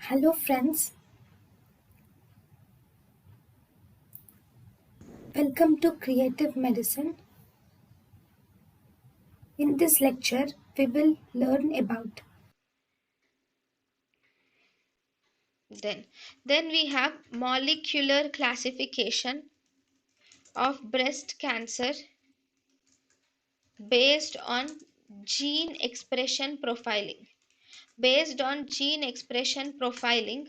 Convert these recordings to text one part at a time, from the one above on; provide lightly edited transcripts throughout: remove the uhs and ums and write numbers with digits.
Hello, friends. Welcome to Creative Medicine. In this lecture, we will learn about Then, then we have molecular classification of breast cancer based on gene expression profiling. Based on gene expression profiling,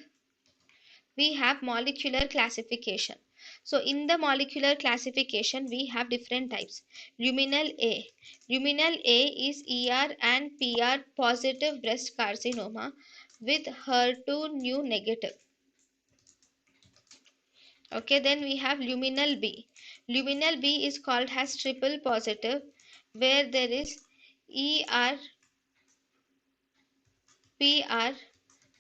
we have molecular classification. So in the molecular classification, we have different types. Luminal A. Luminal A is ER and PR positive breast carcinoma with HER2 new negative. Okay, then we have luminal B. Luminal B is called as triple positive, where there is ER, PR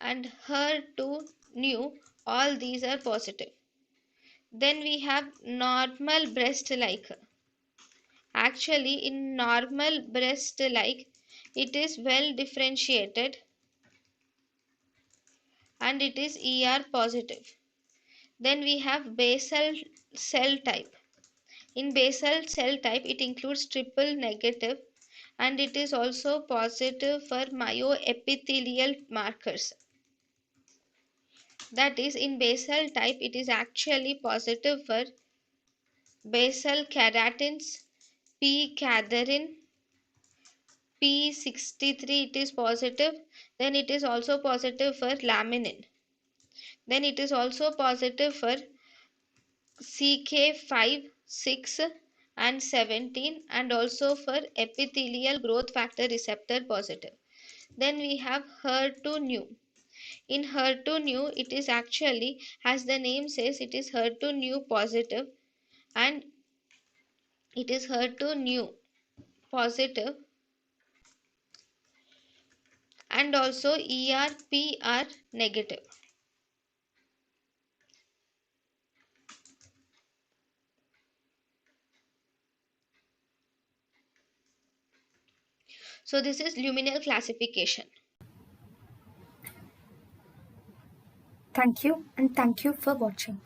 and HER2 new, all these are positive. Then we have normal breast like. Actually, in normal breast like, it is well differentiated and it is ER positive. Then we have basal cell type. In basal cell type, it includes triple negative and it is also positive for myoepithelial markers. That is, in basal type, it is actually positive for basal keratins, P cadherin, P63 it is positive. Then it is also positive for laminin. Then it is also positive for CK5, 6 and 17 and also for epithelial growth factor receptor positive. Then we have HER2 new. In HER2 new, it is actually, as the name says, it is HER2 new positive and it is HER2 new positive and also ERPR negative. So this is luminal classification. thank you and thank you for watching.